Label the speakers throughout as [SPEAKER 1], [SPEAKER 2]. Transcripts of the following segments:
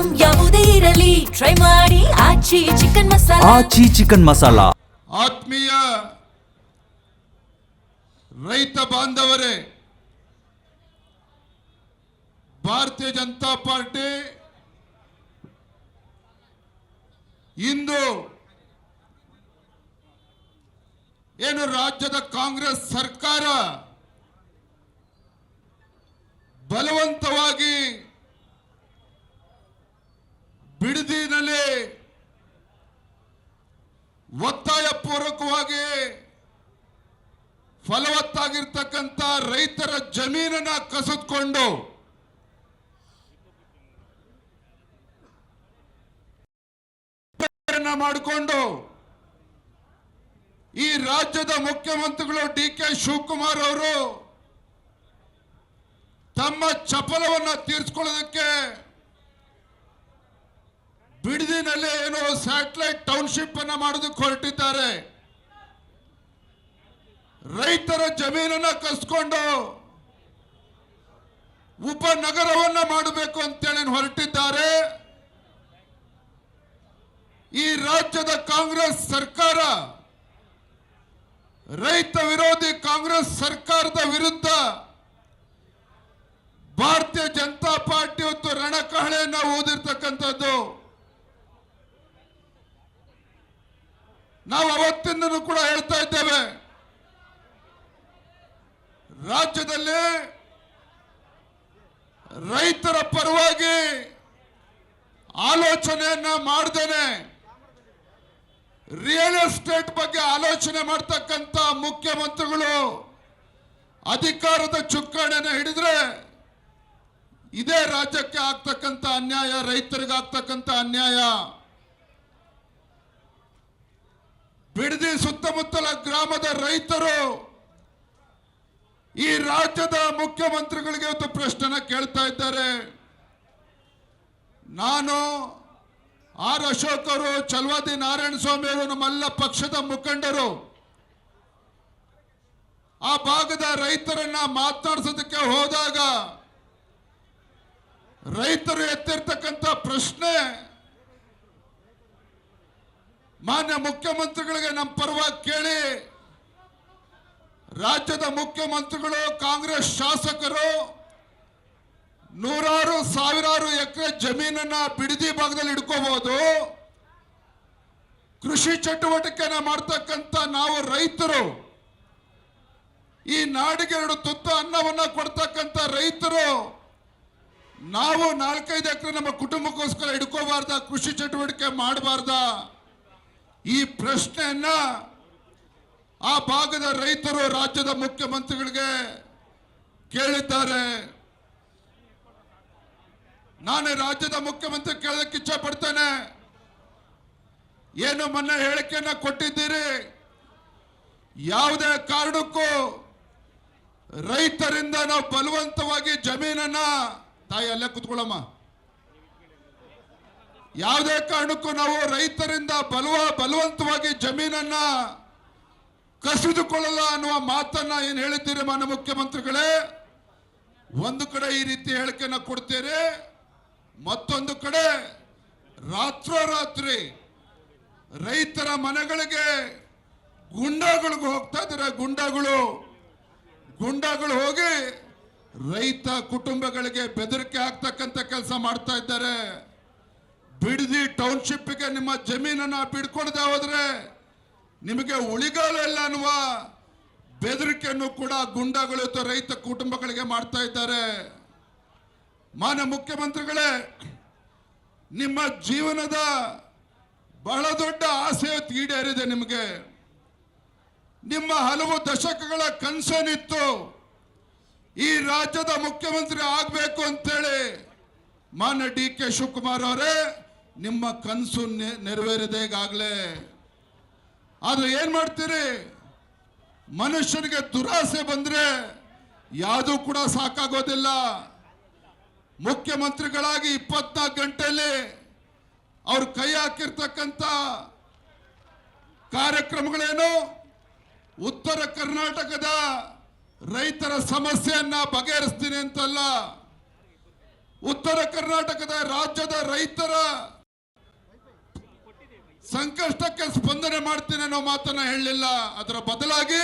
[SPEAKER 1] Item ಯಾವುದೇ ಇರಲಿ try ಮಾಡಿ ಆಚಿ ಚಿಕನ್ ಮಸಾಲಾ.
[SPEAKER 2] ಆಚಿ ಚಿಕನ್ ಮಸಾಲಾ.
[SPEAKER 3] ಆತ್ಮೀಯ ರೈತ ಬಾಂಧವರೇ, ಭಾರತೀಯ ಜನತಾ ಪಾರ್ಟಿ ಇಂದು ಏನು ರಾಜ್ಯದ ಕಾಂಗ್ರೆಸ್ ಸರ್ಕಾರ ಬಲವಂತವಾಗಿ ಬಿಡದಿನಲ್ಲಿ ಒತ್ತಾಯ ಪೂರ್ವಕವಾಗಿ ಫಲವತ್ತಾಗಿರ್ತಕ್ಕಂಥ ರೈತರ ಜಮೀನನ್ನ ಕಸಿದುಕೊಂಡು ಮಾಡಿಕೊಂಡು ಈ ರಾಜ್ಯದ ಮುಖ್ಯಮಂತ್ರಿಗಳು ಡಿ.ಕೆ. ಶಿವಕುಮಾರ್ ಅವರು ತಮ್ಮ ಚಪಲವನ್ನು ತೀರಿಸಿಕೊಳ್ಳೋದಕ್ಕೆ ಬಿಡದಿನಲ್ಲಿ ಏನೋ ಸ್ಯಾಟಲೈಟ್ ಟೌನ್ಶಿಪ್ ಅನ್ನ ಮಾಡೋದಕ್ಕೆ ಹೊರಟಿದ್ದಾರೆ. ರೈತರ ಜಮೀನನ್ನ ಕಸ್ಕೊಂಡು ಉಪನಗರವನ್ನ ಮಾಡಬೇಕು ಅಂತೇಳಿ ಹೊರಟಿದ್ದಾರೆ. ಈ ರಾಜ್ಯದ ಕಾಂಗ್ರೆಸ್ ಸರ್ಕಾರ ರೈತ ವಿರೋಧಿ ಕಾಂಗ್ರೆಸ್ ಸರ್ಕಾರದ ವಿರುದ್ಧ ಭಾರತೀಯ ಜನತಾ ಪಾರ್ಟಿ ಇವತ್ತು ರಣಕಹಳೆಯನ್ನ ಊದಿರ್ತಕ್ಕಂಥದ್ದು. ನಾವು ಅವತ್ತಿಂದನೂ ಕೂಡ ಹೇಳ್ತಾ ಇದ್ದೇವೆ, ರಾಜ್ಯದಲ್ಲಿ ರೈತರ ಪರವಾಗಿ ಆಲೋಚನೆಯನ್ನ ಮಾಡದೇನೆ ರಿಯಲ್ ಎಸ್ಟೇಟ್ ಬಗ್ಗೆ ಆಲೋಚನೆ ಮಾಡ್ತಕ್ಕಂಥ ಮುಖ್ಯಮಂತ್ರಿಗಳು ಅಧಿಕಾರದ ಚುಕ್ಕಾಣಿಯನ್ನು ಹಿಡಿದ್ರೆ ಇದೇ ರಾಜ್ಯಕ್ಕೆ ಆಗ್ತಕ್ಕಂಥ ಅನ್ಯಾಯ, ರೈತರಿಗೆ ಆಗ್ತಕ್ಕಂಥ ಅನ್ಯಾಯ. ಬಿಡದಿ ಸುತ್ತಮುತ್ತಲ ಗ್ರಾಮದ ರೈತರು ಈ ರಾಜ್ಯದ ಮುಖ್ಯಮಂತ್ರಿಗಳಿಗೆ ಇವತ್ತು ಪ್ರಶ್ನೆನ ಕೇಳ್ತಾ ಇದ್ದಾರೆ. ನಾನು ಆರ್ ಅಶೋಕ್ ಅವರು, ಚಲವಾದಿ ನಾರಾಯಣ ಸ್ವಾಮಿ ಅವರು, ನಮ್ಮೆಲ್ಲ ಪಕ್ಷದ ಮುಖಂಡರು ಆ ಭಾಗದ ರೈತರನ್ನ ಮಾತನಾಡಿಸೋದಕ್ಕೆ ಹೋದಾಗ ರೈತರು ಎತ್ತಿರ್ತಕ್ಕಂಥ ಪ್ರಶ್ನೆ, ಮಾನ್ಯ ಮುಖ್ಯಮಂತ್ರಿಗಳಿಗೆ ನಮ್ಮ ಪರವಾಗಿ ಕೇಳಿ, ರಾಜ್ಯದ ಮುಖ್ಯಮಂತ್ರಿಗಳು ಕಾಂಗ್ರೆಸ್ ಶಾಸಕರು ನೂರಾರು ಸಾವಿರಾರು ಎಕರೆ ಜಮೀನನ್ನ ಬಿಡದಿ ಭಾಗದಲ್ಲಿ ಇಟ್ಕೋಬಹುದು. ಕೃಷಿ ಚಟುವಟಿಕೆನ ಮಾಡ್ತಕ್ಕಂಥ ನಾವು ರೈತರು, ಈ ನಾಡಿಗೆ 2 ತುತ್ತು ಅನ್ನವನ್ನ ಕೊಡ್ತಕ್ಕಂಥ ರೈತರು, ನಾವು 4-5 ಎಕರೆ ನಮ್ಮ ಕುಟುಂಬಕ್ಕೋಸ್ಕರ ಇಟ್ಕೋಬಾರ್ದ, ಕೃಷಿ ಚಟುವಟಿಕೆ ಮಾಡಬಾರ್ದ? ಈ ಪ್ರಶ್ನೆಯನ್ನ ಆ ಭಾಗದ ರೈತರು ರಾಜ್ಯದ ಮುಖ್ಯಮಂತ್ರಿಗಳಿಗೆ ಕೇಳಿದ್ದಾರೆ. ನಾನು ರಾಜ್ಯದ ಮುಖ್ಯಮಂತ್ರಿ ಕೇಳೋದಕ್ಕೆ ಇಚ್ಛೆ ಪಡ್ತೇನೆ, ಏನು ಮೊನ್ನೆ ಹೇಳಿಕೆಯನ್ನ ಕೊಟ್ಟಿದ್ದೀರಿ, ಯಾವುದೇ ಕಾರಣಕ್ಕೂ ರೈತರಿಂದ ನಾವು ಬಲವಂತವಾಗಿ ಜಮೀನನ್ನ, ತಾಯಿ ಅಲ್ಲೇ ಕುತ್ಕೊಳ್ಳಮ್ಮ, ಯಾವುದೇ ಕಾರಣಕ್ಕೂ ನಾವು ರೈತರಿಂದ ಬಲವಂತವಾಗಿ ಜಮೀನನ್ನ ಕಸಿದುಕೊಳ್ಳಲ್ಲ ಅನ್ನುವ ಮಾತನ್ನ ಏನು ಹೇಳಿದ್ದೀರಿ ಮಾನ್ಯ ಮುಖ್ಯಮಂತ್ರಿಗಳೇ. ಒಂದು ಕಡೆ ಈ ರೀತಿ ಹೇಳಿಕೆಯನ್ನ ಕೊಡ್ತೀರಿ, ಮತ್ತೊಂದು ಕಡೆ ರಾತ್ರೋರಾತ್ರಿ ರೈತರ ಮನೆಗಳಿಗೆ ಗುಂಡಾಗಳಿಗೆ ಹೋಗ್ತಾ ಇದ್ದಾರೆ. ಗುಂಡಾಗಳು ಹೋಗಿ ರೈತ ಕುಟುಂಬಗಳಿಗೆ ಬೆದರಿಕೆ ಆಗ್ತಕ್ಕಂಥ ಕೆಲಸ ಮಾಡ್ತಾ ಇದ್ದಾರೆ. ಬಿಡದಿ ಟೌನ್ಶಿಪ್ಗೆ ನಿಮ್ಮ ಜಮೀನನ್ನ ಬಿಡ್ಕೊಡದೆ ಹೋದ್ರೆ ನಿಮಗೆ ಉಳಿಗಾಲ ಇಲ್ಲ ಅನ್ನುವ ಬೆದರಿಕೆಯನ್ನು ಕೂಡ ಗುಂಡಾಗಳು ರೈತ ಕುಟುಂಬಗಳಿಗೆ ಮಾಡ್ತಾ ಇದ್ದಾರೆ. ಮಾನ್ಯ ಮುಖ್ಯಮಂತ್ರಿಗಳೇ, ನಿಮ್ಮ ಜೀವನದ ಬಹಳ ದೊಡ್ಡ ಆಸೆ ಈಡೇರಿದೆ. ನಿಮಗೆ ನಿಮ್ಮ ಹಲವು ದಶಕಗಳ ಕನಸೇನಿತ್ತು, ಈ ರಾಜ್ಯದ ಮುಖ್ಯಮಂತ್ರಿ ಆಗಬೇಕು ಅಂತೇಳಿ. ಮಾನ್ಯ ಡಿ.ಕೆ. ಶಿವಕುಮಾರ್ ಅವರೇ, ನಿಮ್ಮ ಕನಸು ನೆರವೇರಿದೆ ಈಗಾಗಲೇ. ಆದ್ರೆ ಏನ್ ಮಾಡ್ತೀರಿ, ಮನುಷ್ಯನಿಗೆ ದುರಾಸೆ ಬಂದ್ರೆ ಯಾವುದೂ ಕೂಡ ಸಾಕಾಗೋದಿಲ್ಲ. ಮುಖ್ಯಮಂತ್ರಿಗಳಾಗಿ 24 ಗಂಟೆಯಲ್ಲಿ ಅವ್ರು ಕೈ ಹಾಕಿರ್ತಕ್ಕಂಥ ಕಾರ್ಯಕ್ರಮಗಳೇನು, ಉತ್ತರ ಕರ್ನಾಟಕದ ರೈತರ ಸಮಸ್ಯೆಯನ್ನ ಬಗೆಹರಿಸ್ತೀನಿ ಅಂತಲ್ಲ, ಉತ್ತರ ಕರ್ನಾಟಕದ ರಾಜ್ಯದ ರೈತರ ಸಂಕಷ್ಟಕ್ಕೆ ಸ್ಪಂದನೆ ಮಾಡ್ತೀನಿ ಅನ್ನೋ ಮಾತನ್ನ ಹೇಳಲಿಲ್ಲ. ಅದರ ಬದಲಾಗಿ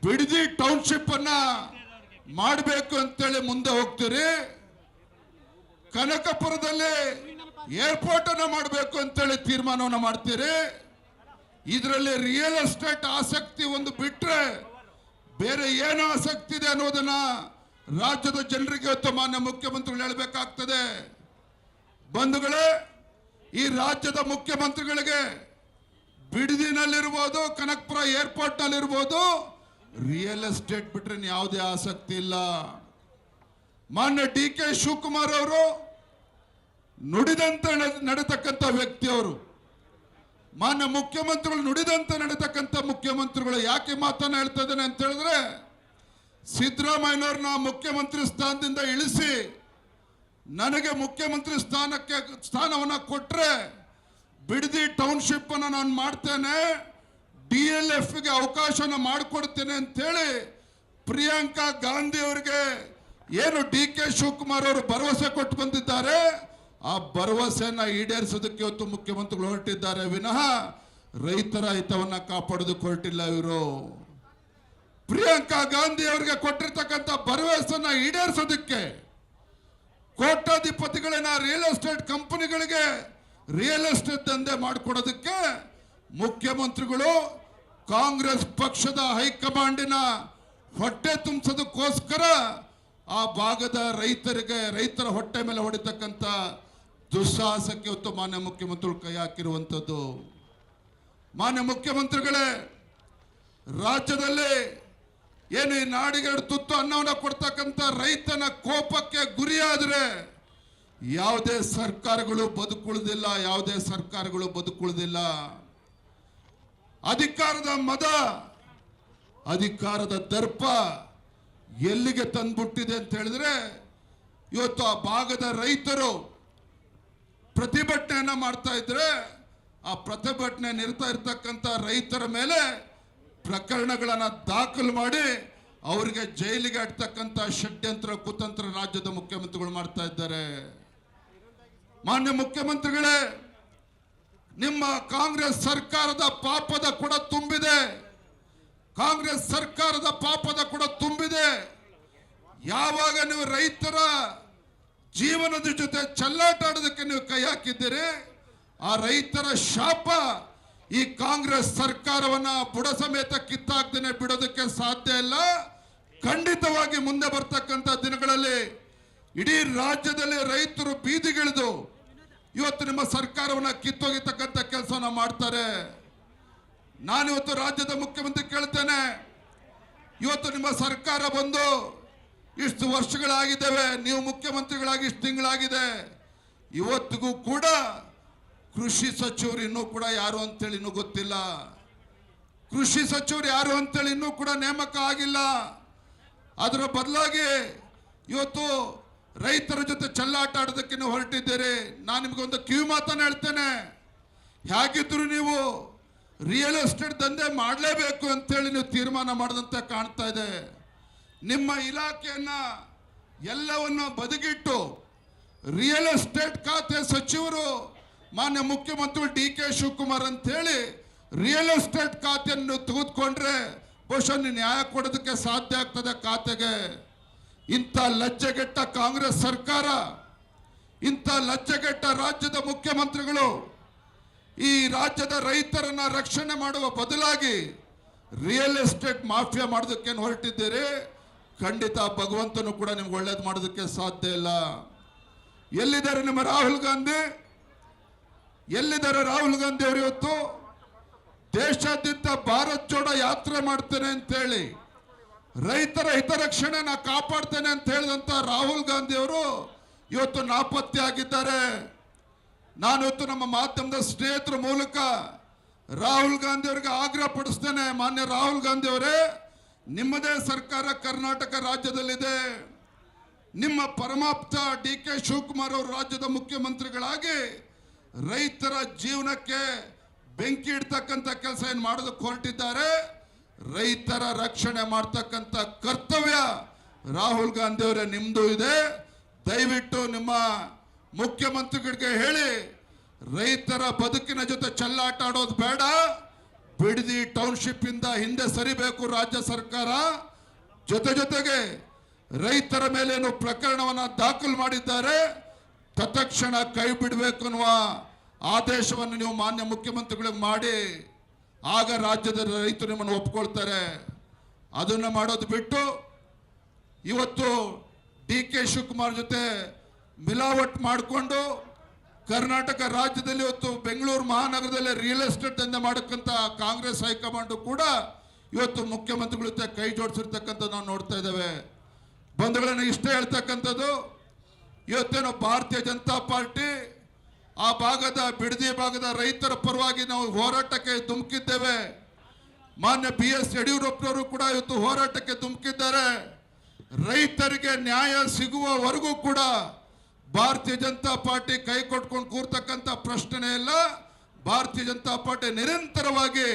[SPEAKER 3] ಬಿಡದಿ ಟೌನ್ಶಿಪ್ ಅನ್ನ ಮಾಡಬೇಕು ಅಂತೇಳಿ ಮುಂದೆ ಹೋಗ್ತೀರಿ. ಕನಕಪುರದಲ್ಲಿ ಏರ್ಪೋರ್ಟ್ ಅನ್ನ ಮಾಡಬೇಕು ಅಂತೇಳಿ ತೀರ್ಮಾನವನ್ನು ಮಾಡ್ತೀರಿ. ಇದರಲ್ಲಿ ರಿಯಲ್ ಎಸ್ಟೇಟ್ ಆಸಕ್ತಿ ಒಂದು ಬಿಟ್ರೆ ಬೇರೆ ಏನು ಆಸಕ್ತಿ ಇದೆ ಅನ್ನೋದನ್ನ ರಾಜ್ಯದ ಜನರಿಗೆ ಇವತ್ತು ಮಾನ್ಯ ಮುಖ್ಯಮಂತ್ರಿಗಳು ಹೇಳಬೇಕಾಗ್ತದೆ. ಬಂಧುಗಳೇ, ಈ ರಾಜ್ಯದ ಮುಖ್ಯಮಂತ್ರಿಗಳಿಗೆ ಬಿಡದಿನಲ್ಲಿರ್ಬೋದು, ಕನಕಪುರ ಏರ್ಪೋರ್ಟ್ ನಲ್ಲಿರ್ಬೋದು, ರಿಯಲ್ ಎಸ್ಟೇಟ್ ಬಿಟ್ರೆ ಯಾವುದೇ ಆಸಕ್ತಿ ಇಲ್ಲ. ಮಾನ್ಯ DK ಶಿವಕುಮಾರ್ ಅವರು ನುಡಿದಂತೆ ನಡೆತಕ್ಕಂಥ ವ್ಯಕ್ತಿಯವರು. ಮಾನ್ಯ ಮುಖ್ಯಮಂತ್ರಿಗಳು ನುಡಿದಂತೆ ನಡೆತಕ್ಕಂಥ ಮುಖ್ಯಮಂತ್ರಿಗಳು. ಯಾಕೆ ಮಾತನ್ನ ಹೇಳ್ತಾ ಇದ್ದೇನೆ ಅಂತ ಹೇಳಿದ್ರೆ, ಸಿದ್ದರಾಮಯ್ಯನವ್ರನ್ನ ಮುಖ್ಯಮಂತ್ರಿ ಸ್ಥಾನದಿಂದ ಇಳಿಸಿ ನನಗೆ ಮುಖ್ಯಮಂತ್ರಿ ಸ್ಥಾನವನ್ನ ಕೊಟ್ರೆ ಬಿಡದಿ ಟೌನ್ಶಿಪ್ ಅನ್ನ ನಾನು ಮಾಡ್ತೇನೆ, DLF ಗೆ ಅವಕಾಶನ ಮಾಡಿಕೊಡ್ತೇನೆ ಅಂತೇಳಿ ಪ್ರಿಯಾಂಕಾ ಗಾಂಧಿ ಅವರಿಗೆ ಏನು DK ಶಿವಕುಮಾರ್ ಅವರು ಭರವಸೆ ಕೊಟ್ಟು ಬಂದಿದ್ದಾರೆ, ಆ ಭರವಸೆಯನ್ನ ಈಡೇರಿಸೋದಕ್ಕೆ ಇವತ್ತು ಮುಖ್ಯಮಂತ್ರಿಗಳು ಹೊರಟಿದ್ದಾರೆ ವಿನಃ ರೈತರ ಹಿತವನ್ನ ಕಾಪಾಡೋದಕ್ಕೆ ಹೊರಟಿಲ್ಲ ಇವರು. ಪ್ರಿಯಾಂಕಾ ಗಾಂಧಿ ಅವರಿಗೆ ಕೊಟ್ಟಿರ್ತಕ್ಕಂಥ ಭರವಸೆಯನ್ನ ಈಡೇರಿಸೋದಕ್ಕೆ, ಕೋಟ್ಯಾಧಿಪತಿಗಳನ್ನ ರಿಯಲ್ ಎಸ್ಟೇಟ್ ಕಂಪನಿಗಳಿಗೆ ರಿಯಲ್ ಎಸ್ಟೇಟ್ ದಂಧೆ ಮಾಡಿಕೊಡೋದಕ್ಕೆ ಮುಖ್ಯಮಂತ್ರಿಗಳು ಕಾಂಗ್ರೆಸ್ ಪಕ್ಷದ ಹೈಕಮಾಂಡಿನ ಹೊಟ್ಟೆ ತುಂಬಿಸೋದಕ್ಕೋಸ್ಕರ ಆ ಭಾಗದ ರೈತರ ಹೊಟ್ಟೆ ಮೇಲೆ ಹೊಡಿತಕ್ಕಂಥ ದುಸ್ಸಾಹಸಕ್ಕೆ ಇವತ್ತು ಮಾನ್ಯ ಮುಖ್ಯಮಂತ್ರಿಗಳು ಕೈ ಹಾಕಿರುವಂಥದ್ದು. ಮಾನ್ಯ ಮುಖ್ಯಮಂತ್ರಿಗಳೇ, ರಾಜ್ಯದಲ್ಲಿ ಏನು ಈ ನಾಡಿಗೆ ತುತ್ತು ಅನ್ನವನ್ನು ಕೊಡ್ತಕ್ಕಂಥ ರೈತನ ಕೋಪಕ್ಕೆ ಗುರಿಯಾದರೆ ಯಾವುದೇ ಸರ್ಕಾರಗಳು ಬದುಕುಳಿದಿಲ್ಲ, ಯಾವುದೇ ಸರ್ಕಾರಗಳು ಬದುಕುಳಿದಿಲ್ಲ. ಅಧಿಕಾರದ ಮದ, ಅಧಿಕಾರದ ದರ್ಪ ಎಲ್ಲಿಗೆ ತಂದ್ಬಿಟ್ಟಿದೆ ಅಂತ ಹೇಳಿದ್ರೆ, ಇವತ್ತು ಆ ಭಾಗದ ರೈತರು ಪ್ರತಿಭಟನೆಯನ್ನ ಮಾಡ್ತಾ ಇದ್ರೆ ಆ ಪ್ರತಿಭಟನೆ ನಿರತ ಇರ್ತಕ್ಕಂಥ ರೈತರ ಮೇಲೆ ಪ್ರಕರಣಗಳನ್ನ ದಾಖಲು ಮಾಡಿ ಅವರಿಗೆ ಜೈಲಿಗೆ ಅಡ್ತಕ್ಕಂಥ ಷಡ್ಯಂತ್ರ ಕುತಂತ್ರ ರಾಜ್ಯದ ಮುಖ್ಯಮಂತ್ರಿಗಳು ಮಾಡ್ತಾ ಇದ್ದಾರೆ. ಮಾನ್ಯ ಮುಖ್ಯಮಂತ್ರಿಗಳೇ, ನಿಮ್ಮ ಕಾಂಗ್ರೆಸ್ ಸರ್ಕಾರದ ಪಾಪದ ಕೂಡ ತುಂಬಿದೆ. ಕಾಂಗ್ರೆಸ್ ಸರ್ಕಾರದ ಪಾಪದ ಕೂಡ ತುಂಬಿದೆ. ಯಾವಾಗ ನೀವು ರೈತರ ಜೀವನದ ಜೊತೆ ಚೆಲ್ಲಾಟ ಆಡೋದಕ್ಕೆ ನೀವು ಕೈ ಹಾಕಿದ್ದೀರಿ, ಆ ರೈತರ ಶಾಪ ಈ ಕಾಂಗ್ರೆಸ್ ಸರ್ಕಾರವನ್ನ ಬುಡ ಸಮೇತ ಕಿತ್ತಾಕ್ದೇನೆ ಬಿಡೋದಕ್ಕೆ ಸಾಧ್ಯ ಇಲ್ಲ. ಖಂಡಿತವಾಗಿ ಮುಂದೆ ಬರ್ತಕ್ಕಂಥ ದಿನಗಳಲ್ಲಿ ಇಡೀ ರಾಜ್ಯದಲ್ಲಿ ರೈತರು ಬೀದಿಗಿಳಿದು ಇವತ್ತು ನಿಮ್ಮ ಸರ್ಕಾರವನ್ನ ಕಿತ್ತೊಗಿತಕ್ಕಂಥ ಕೆಲಸವನ್ನ ಮಾಡ್ತಾರೆ. ನಾನಿವತ್ತು ರಾಜ್ಯದ ಮುಖ್ಯಮಂತ್ರಿ ಕೇಳ್ತೇನೆ, ಇವತ್ತು ನಿಮ್ಮ ಸರ್ಕಾರ ಬಂದು ಇಷ್ಟು ವರ್ಷಗಳಾಗಿದ್ದೇವೆ, ನೀವು ಮುಖ್ಯಮಂತ್ರಿಗಳಾಗಿ ಇಷ್ಟು ತಿಂಗಳಾಗಿದೆ, ಇವತ್ತಿಗೂ ಕೂಡ ಕೃಷಿ ಸಚಿವರು ಇನ್ನೂ ಕೂಡ ಯಾರು ಅಂತೇಳಿ ಇನ್ನೂ ಗೊತ್ತಿಲ್ಲ. ಕೃಷಿ ಸಚಿವರು ಯಾರು ಅಂತೇಳಿ ಇನ್ನೂ ಕೂಡ ನೇಮಕ ಆಗಿಲ್ಲ. ಅದರ ಬದಲಾಗಿ ಇವತ್ತು ರೈತರ ಜೊತೆ ಚೆಲ್ಲಾಟ ಆಡೋದಕ್ಕೆ ನೀವು ಹೊರಟಿದ್ದೀರಿ. ನಾನು ನಿಮಗೊಂದು ಕಿವಿ ಮಾತನ್ನು ಹೇಳ್ತೇನೆ, ಹೇಗಿದ್ರು ನೀವು ರಿಯಲ್ ಎಸ್ಟೇಟ್ ದಂಧೆ ಮಾಡಲೇಬೇಕು ಅಂತೇಳಿ ನೀವು ತೀರ್ಮಾನ ಮಾಡಿದಂತೆ ಕಾಣ್ತಾ ಇದೆ. ನಿಮ್ಮ ಇಲಾಖೆಯನ್ನ ಎಲ್ಲವನ್ನ ಬದಿಗಿಟ್ಟು ರಿಯಲ್ ಎಸ್ಟೇಟ್ ಖಾತೆ ಸಚಿವರು ಮಾನ್ಯ ಮುಖ್ಯಮಂತ್ರಿ DK ಶಿವಕುಮಾರ್ ಅಂತ ಹೇಳಿ ರಿಯಲ್ ಎಸ್ಟೇಟ್ ಖಾತೆಯನ್ನು ತೆಗೆದುಕೊಂಡ್ರೆ ಬಹುಶಃ ನ್ಯಾಯ ಕೊಡೋದಕ್ಕೆ ಸಾಧ್ಯ ಆಗ್ತದೆ ಖಾತೆಗೆ. ಇಂಥ ಲಜ್ಜೆಗೆಟ್ಟ ಕಾಂಗ್ರೆಸ್ ಸರ್ಕಾರ, ಇಂಥ ಲಜ್ಜೆಗೆಟ್ಟ ರಾಜ್ಯದ ಮುಖ್ಯಮಂತ್ರಿಗಳು ಈ ರಾಜ್ಯದ ರೈತರನ್ನ ರಕ್ಷಣೆ ಮಾಡುವ ಬದಲಾಗಿ ರಿಯಲ್ ಎಸ್ಟೇಟ್ ಮಾಫಿಯಾ ಮಾಡೋದಕ್ಕೆ ಹೊರಟಿದ್ದೀರಿ. ಖಂಡಿತ ಭಗವಂತನು ಕೂಡ ನಿಮ್ಗೆ ಒಳ್ಳೇದು ಮಾಡೋದಕ್ಕೆ ಸಾಧ್ಯ ಇಲ್ಲ. ಎಲ್ಲಿದ್ದಾರೆ ನಿಮ್ಮ ರಾಹುಲ್ ಗಾಂಧಿ? ಎಲ್ಲಿದ್ದಾರೆ ರಾಹುಲ್ ಗಾಂಧಿ ಅವರು? ಇವತ್ತು ದೇಶಾದ್ಯಂತ ಭಾರತ್ ಜೋಡೋ ಯಾತ್ರೆ ಮಾಡ್ತೇನೆ ಅಂತೇಳಿ ರೈತರ ಹಿತರಕ್ಷಣೆ ನಾ ಕಾಪಾಡ್ತೇನೆ ಅಂತ ಹೇಳಿದಂತ ರಾಹುಲ್ ಗಾಂಧಿ ಅವರು ಇವತ್ತು ನಾಪತ್ತೆ ಆಗಿದ್ದಾರೆ. ನಾನು ಇವತ್ತು ನಮ್ಮ ಮಾಧ್ಯಮದ ಸ್ನೇಹಿತರ ಮೂಲಕ ರಾಹುಲ್ ಗಾಂಧಿ ಅವರಿಗೆ ಆಗ್ರಹ ಪಡಿಸ್ತೇನೆ, ಮಾನ್ಯ ರಾಹುಲ್ ಗಾಂಧಿ ಅವರೇ, ನಿಮ್ಮದೇ ಸರ್ಕಾರ ಕರ್ನಾಟಕ ರಾಜ್ಯದಲ್ಲಿದೆ. ನಿಮ್ಮ ಪರಮಾಪ್ತ DK ಶಿವಕುಮಾರ್ ಅವರು ರಾಜ್ಯದ ಮುಖ್ಯಮಂತ್ರಿಗಳಾಗಿ ರೈತರ ಜೀವನಕ್ಕೆ ಬೆಂಕಿ ಇಡ್ತಕ್ಕಂಥ ಕೆಲಸ ಏನು ಮಾಡೋದಕ್ಕೆ ಹೊರಟಿದ್ದಾರೆ. ರೈತರ ರಕ್ಷಣೆ ಮಾಡ್ತಕ್ಕಂಥ ಕರ್ತವ್ಯ ರಾಹುಲ್ ಗಾಂಧಿ ಅವರೇ ನಿಮ್ದು ಇದೆ. ದಯವಿಟ್ಟು ನಿಮ್ಮ ಮುಖ್ಯಮಂತ್ರಿಗಳಿಗೆ ಹೇಳಿ, ರೈತರ ಬದುಕಿನ ಜೊತೆ ಚೆಲ್ಲಾಟ ಆಡೋದು ಬೇಡ. ಬಿಡದಿ ಟೌನ್ಶಿಪ್ ಇಂದ ಹಿಂದೆ ಸರಿಬೇಕು ರಾಜ್ಯ ಸರ್ಕಾರ. ಜೊತೆಗೆ ರೈತರ ಮೇಲೇನು ಪ್ರಕರಣವನ್ನ ದಾಖಲು ಮಾಡಿದ್ದಾರೆ, ತತ್ಕ್ಷಣ ಕೈ ಬಿಡಬೇಕು ಅನ್ನುವ ಆದೇಶವನ್ನು ನೀವು ಮಾನ್ಯ ಮುಖ್ಯಮಂತ್ರಿಗಳಿಗೆ ಮಾಡಿ, ಆಗ ರಾಜ್ಯದ ರೈತರು ನಿಮ್ಮನ್ನು ಒಪ್ಕೊಳ್ತಾರೆ. ಅದನ್ನು ಮಾಡೋದು ಬಿಟ್ಟು ಇವತ್ತು DK ಶಿವಕುಮಾರ್ ಜೊತೆ ಮಿಲಾವಟ್ ಮಾಡಿಕೊಂಡು ಕರ್ನಾಟಕ ರಾಜ್ಯದಲ್ಲಿ ಇವತ್ತು ಬೆಂಗಳೂರು ಮಹಾನಗರದಲ್ಲಿ ರಿಯಲ್ ಎಸ್ಟೇಟ್ ದಂಧೆ ಮಾಡಕ್ಕಂತ ಕಾಂಗ್ರೆಸ್ ಹೈಕಮಾಂಡ್ ಕೂಡ ಇವತ್ತು ಮುಖ್ಯಮಂತ್ರಿಗಳ ಜೊತೆ ಕೈ ಜೋಡಿಸಿರ್ತಕ್ಕಂಥ ನಾವು ನೋಡ್ತಾ ಇದ್ದೇವೆ. ಬಂಧುಗಳನ್ನ ಇಷ್ಟೇ ಹೇಳ್ತಕ್ಕಂಥದ್ದು, ಇವತ್ತೇನು ಭಾರತೀಯ ಜನತಾ ಪಾರ್ಟಿ ಆ ಭಾಗದ ಬಿಡದಿ ಭಾಗದ ರೈತರ ಪರವಾಗಿ ನಾವು ಹೋರಾಟಕ್ಕೆ ಧುಮುಕಿದ್ದೇವೆ. ಮಾನ್ಯ BS ಯಡಿಯೂರಪ್ಪನವರು ಕೂಡ ಇವತ್ತು ಹೋರಾಟಕ್ಕೆ ಧುಮುಕಿದ್ದಾರೆ. ರೈತರಿಗೆ ನ್ಯಾಯ ಸಿಗುವವರೆಗೂ ಕೂಡ ಭಾರತೀಯ ಜನತಾ ಪಾರ್ಟಿ ಕೈ ಕೊಟ್ಕೊಂಡು ಕೂರ್ತಕ್ಕಂಥ ಪ್ರಶ್ನೆ ಇಲ್ಲ. ಭಾರತೀಯ ಜನತಾ ಪಾರ್ಟಿ ನಿರಂತರವಾಗಿ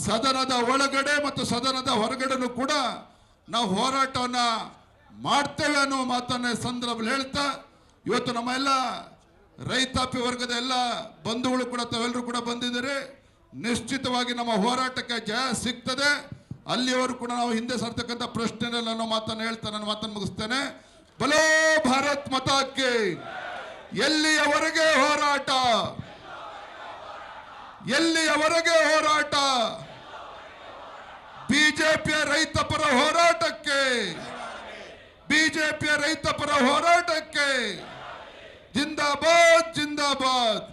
[SPEAKER 3] ಸದನದ ಒಳಗಡೆ ಮತ್ತು ಸದನದ ಹೊರಗಡೆನೂ ಕೂಡ ನಾವು ಹೋರಾಟವನ್ನ ಮಾಡ್ತೇವೆ ಅನ್ನೋ ಮಾತನ್ನ ಸಂದರ್ಭದಲ್ಲಿ ಹೇಳ್ತಾ, ಇವತ್ತು ನಮ್ಮ ಎಲ್ಲ ರೈತಾಪಿ ವರ್ಗದ ಎಲ್ಲ ಬಂಧುಗಳು ಕೂಡ ತಾವೆಲ್ಲರೂ ಕೂಡ ಬಂದಿದ್ದೀರಿ. ನಿಶ್ಚಿತವಾಗಿ ನಮ್ಮ ಹೋರಾಟಕ್ಕೆ ಜಯ ಸಿಗ್ತದೆ. ಅಲ್ಲಿಯವರು ಕೂಡ ನಾವು ಹಿಂದೆ ಸರ್ತಕ್ಕಂಥ ಪ್ರಶ್ನೆ ಅನ್ನೋ ಮಾತನ್ನು ಹೇಳ್ತಾ ನನ್ನ ಮಾತನ್ನು ಮುಗಿಸ್ತೇನೆ. ಬಲೋ ಭಾರತ್ ಮಾತಾಕ್ಕೆ. ಎಲ್ಲಿಯವರೆಗೆ ಹೋರಾಟ, ಎಲ್ಲಿಯವರೆಗೆ ಹೋರಾಟ, ಬಿಜೆಪಿಯ ರೈತ ಪರ ಹೋರಾಟಕ್ಕೆ, ಬಿಜೆಪಿಯ ರೈತ ಪರ ಹೋರಾಟಕ್ಕೆ ಜಿಂದಾಬಾದ್ ಜಿಂದಾಬಾದ್.